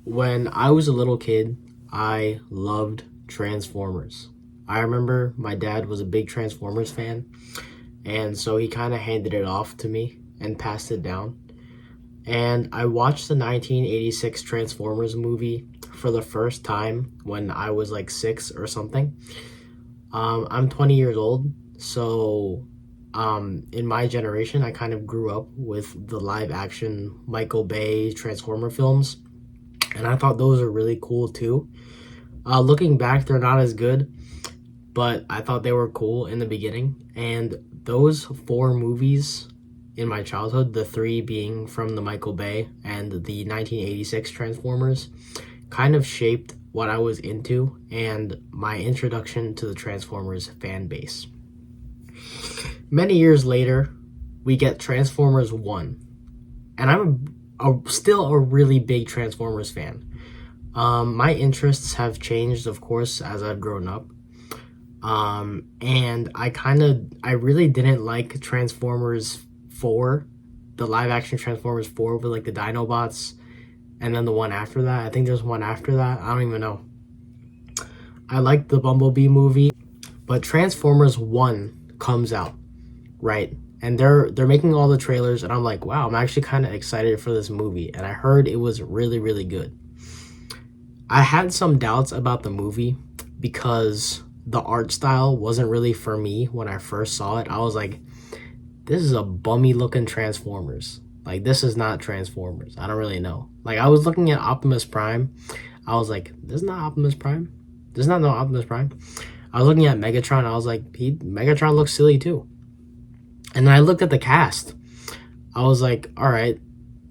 When I was a little kid, I loved Transformers. I remember my dad was a big Transformers fan, and so he kind of handed it off to me and passed it down. And I watched the 1986 Transformers movie for the first time when I was like 6 or something. I'm 20 years old, so in my generation, I kind of grew up with the live action Michael Bay Transformer films, and I thought those were really cool too. Looking back, they're not as good, but I thought they were cool in the beginning. And those four movies in my childhood, the three being from the Michael Bay and the 1986 Transformers, kind of shaped what I was into and my introduction to the Transformers fan base. Many years later, we get Transformers 1, and still a really big Transformers fan. My interests have changed, of course, as I've grown up. And I really didn't like Transformers 4, the live action Transformers 4 with like the Dinobots, and then the one after that. I think there's one after that. I don't even know. I liked the Bumblebee movie, but Transformers 1 comes out, right? And they're making all the trailers, and I'm like, wow, I'm actually kind of excited for this movie. And I heard it was really, really good. I had some doubts about the movie because the art style wasn't really for me when I first saw it. I was like, this is a bummy looking Transformers. Like, this is not Transformers. I don't really know. Like, I was looking at Optimus Prime. I was like, this is not Optimus Prime. This is not no Optimus Prime. I was looking at Megatron. I was like, Megatron looks silly too. And then I looked at the cast. I was like, all right,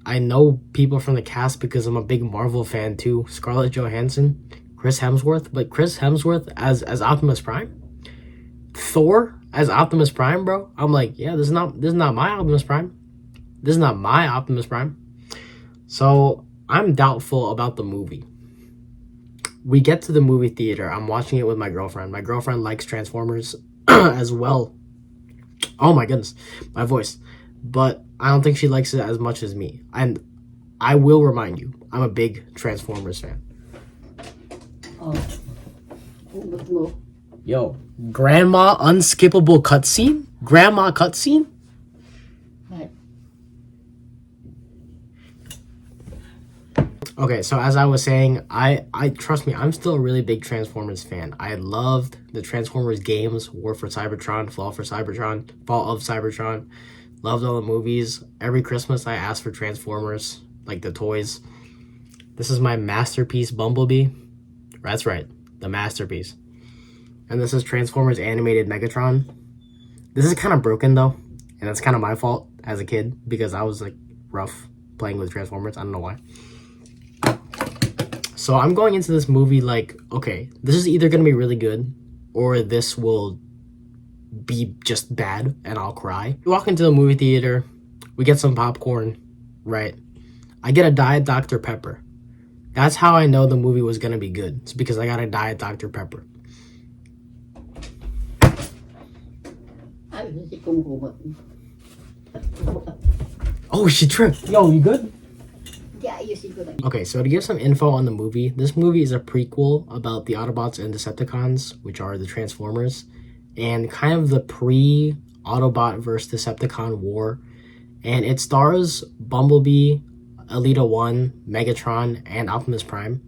I know people from the cast because I'm a big Marvel fan too. Scarlett Johansson, Chris Hemsworth, but Chris Hemsworth as Optimus Prime, Thor as Optimus Prime, bro. I'm like, yeah, this is not my Optimus Prime. This is not my Optimus Prime. So I'm doubtful about the movie. We get to the movie theater. I'm watching it with my girlfriend. My girlfriend likes Transformers as well. Oh my goodness, my voice. But I don't think she likes it as much as me. And I will remind you, I'm a big Transformers fan. Yo, grandma unskippable cutscene? Grandma cutscene? Right. Okay, so as I was saying, I trust me, I'm still a really big Transformers fan. I loved the Transformers games, War for Cybertron, Fall of Cybertron. Loved all the movies. Every Christmas I asked for Transformers, like the toys. This is my masterpiece Bumblebee. That's right, the masterpiece. And this is Transformers animated Megatron. This is kind of broken though, and that's kind of my fault as a kid because I was like rough playing with Transformers. I don't know why. So I'm going into this movie like, okay, this is either going to be really good or this will be just bad and I'll cry. We walk into the movie theater, we get some popcorn, right? I get a Diet Dr. Pepper. That's how I know the movie was going to be good. It's because I got a Diet Dr. Pepper. Oh, she tripped. Yo, you good? Okay, so to give some info on the movie, this movie is a prequel about the Autobots and Decepticons, which are the Transformers, and kind of the pre-Autobot versus Decepticon war. And it stars Bumblebee, Elita 1, Megatron, and Optimus Prime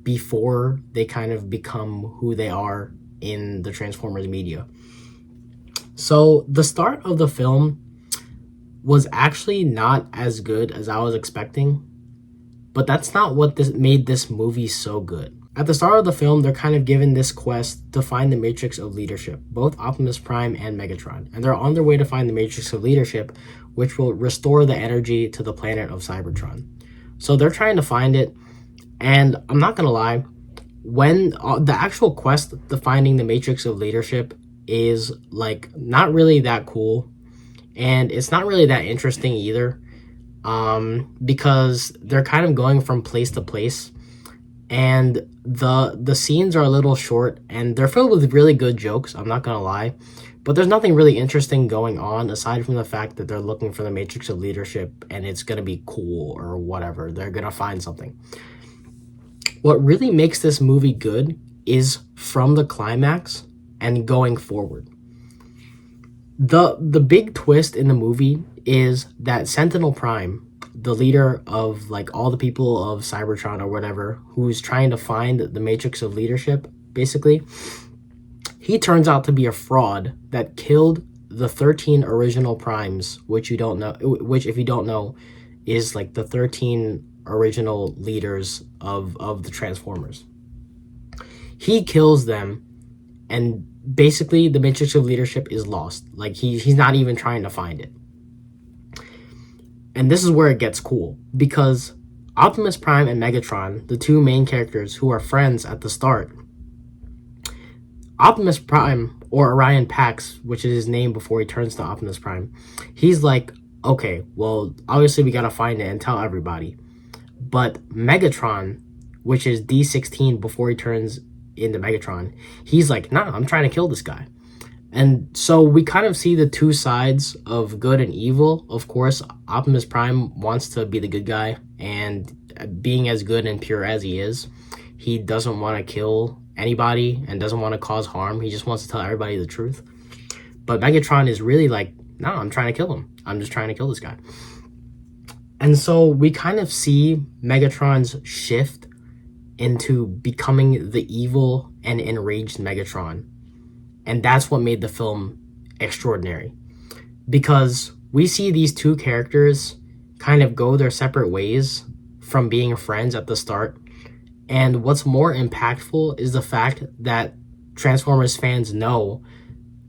before they kind of become who they are in the Transformers media. So the start of the film was actually not as good as I was expecting. But that's not what made this movie so good. At the start of the film, they're kind of given this quest to find the Matrix of Leadership, both Optimus Prime and Megatron. And they're on their way to find the Matrix of Leadership, which will restore the energy to the planet of Cybertron. So they're trying to find it, and I'm not gonna lie, when the actual quest to finding the Matrix of Leadership is like not really that cool, and it's not really that interesting either. Because they're kind of going from place to place, and the scenes are a little short, and they're filled with really good jokes, I'm not gonna lie, but there's nothing really interesting going on aside from the fact that they're looking for the Matrix of Leadership and it's gonna be cool or whatever. They're gonna find something. What really makes this movie good is from the climax and going forward. The big twist in the movie is that Sentinel Prime, the leader of like all the people of Cybertron or whatever, who's trying to find the matrix of leadership, basically, he turns out to be a fraud that killed the 13 original primes, which you don't know, which if you don't know, is like the 13 original leaders of the Transformers. He kills them, and basically the matrix of leadership is lost. Like he's not even trying to find it. And this is where it gets cool, because Optimus Prime and Megatron, the two main characters who are friends at the start, Optimus Prime, or Orion Pax, which is his name before he turns to Optimus Prime, he's like, okay, well, obviously we gotta find it and tell everybody. But Megatron, which is D16 before he turns into Megatron, he's like, nah, I'm trying to kill this guy. And so we kind of see the two sides of good and evil. Of course, Optimus Prime wants to be the good guy, and being as good and pure as he is, he doesn't want to kill anybody and doesn't want to cause harm. He just wants to tell everybody the truth. But Megatron is really like, no, I'm trying to kill him. I'm just trying to kill this guy. And so we kind of see Megatron's shift into becoming the evil and enraged Megatron. And that's what made the film extraordinary. Because we see these two characters kind of go their separate ways from being friends at the start. And what's more impactful is the fact that Transformers fans know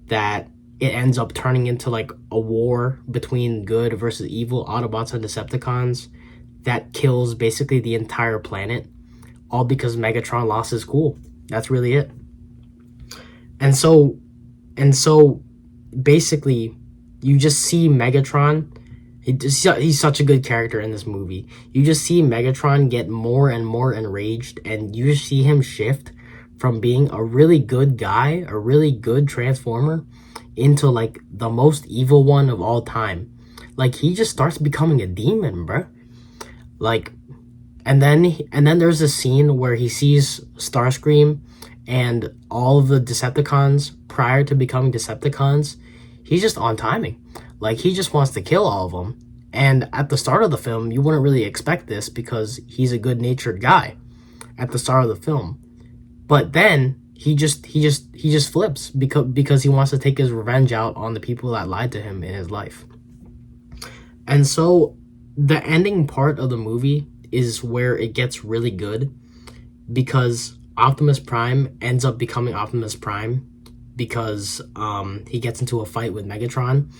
that it ends up turning into like a war between good versus evil Autobots and Decepticons that kills basically the entire planet, all because Megatron lost his cool. That's really it. And so basically you just see Megatron. He's such a good character in this movie. You just see Megatron get more and more enraged, and you just see him shift from being a really good guy, a really good Transformer, into like the most evil one of all time. Like he just starts becoming a demon, bruh. Like, and then there's a scene where he sees Starscream and all of the Decepticons prior to becoming Decepticons. He's just on timing. Like, he just wants to kill all of them. And at the start of the film, you wouldn't really expect this because he's a good-natured guy at the start of the film. But then he just flips because he wants to take his revenge out on the people that lied to him in his life. And so the ending part of the movie is where it gets really good, because Optimus Prime ends up becoming Optimus Prime because he gets into a fight with Megatron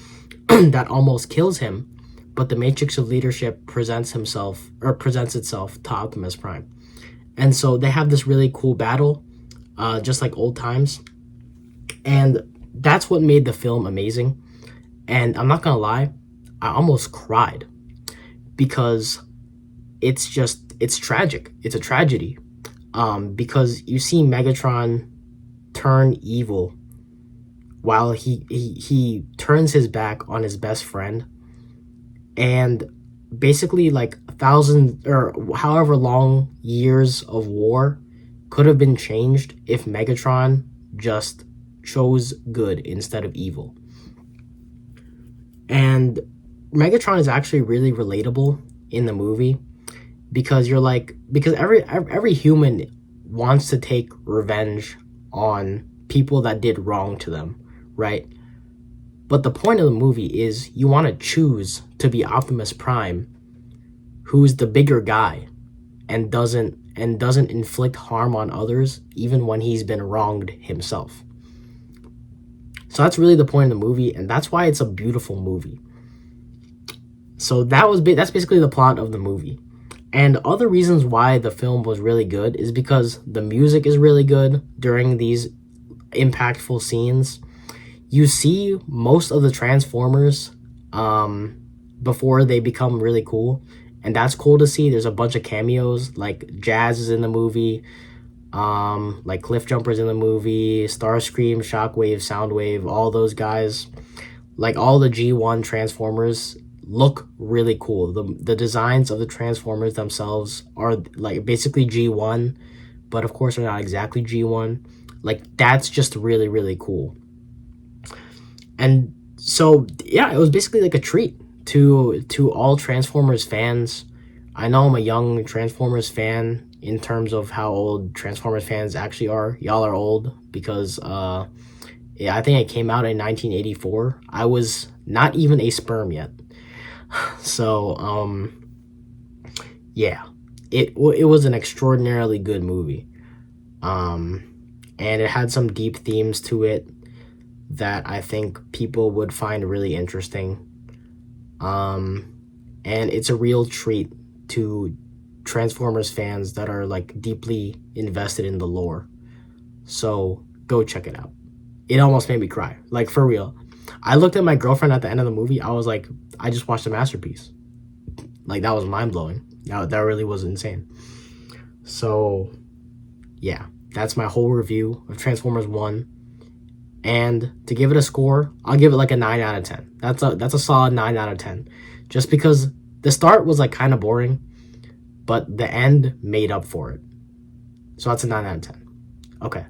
that almost kills him, but the Matrix of Leadership presents itself to Optimus Prime. And so they have this really cool battle, just like old times. And that's what made the film amazing. And I'm not gonna lie, I almost cried, because it's tragic. It's a tragedy. Because you see Megatron turn evil while he turns his back on his best friend, and basically like 1,000 or however long years of war could have been changed if Megatron just chose good instead of evil. And Megatron is actually really relatable in the movie, because every human wants to take revenge on people that did wrong to them, right? But the point of the movie is you want to choose to be Optimus Prime, who's the bigger guy and doesn't inflict harm on others even when he's been wronged himself. So that's really the point of the movie, and that's why it's a beautiful movie. So that's basically the plot of the movie. And other reasons why the film was really good is because the music is really good during these impactful scenes. You see most of the Transformers before they become really cool, and that's cool to see. There's a bunch of cameos, like Jazz is in the movie, like Cliffjumper's in the movie, Starscream, Shockwave, Soundwave, all those guys, like all the G1 Transformers look really cool. The designs of the Transformers themselves are like basically G1, but of course they're not exactly G1. Like that's just really really cool. And so yeah, it was basically like a treat to all Transformers fans. I know I'm a young Transformers fan in terms of how old Transformers fans actually are. Y'all are old because yeah, I think it came out in 1984. I was not even a sperm yet. So yeah, it was an extraordinarily good movie. And it had some deep themes to it that I think people would find really interesting. And it's a real treat to Transformers fans that are like deeply invested in the lore. So go check it out. It almost made me cry, like for real. I looked at my girlfriend at the end of the movie. I was like, I just watched a masterpiece. Like that was mind blowing. That really was insane. So yeah, that's my whole review of Transformers 1. And to give it a score, I'll give it like a 9 out of 10. That's a solid 9 out of 10. Just because the start was like kind of boring, but the end made up for it. So that's a 9 out of 10. Okay.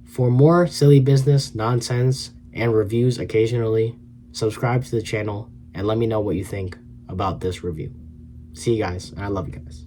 For more silly business, nonsense, and reviews occasionally, subscribe to the channel and let me know what you think about this review. See you guys, and I love you guys.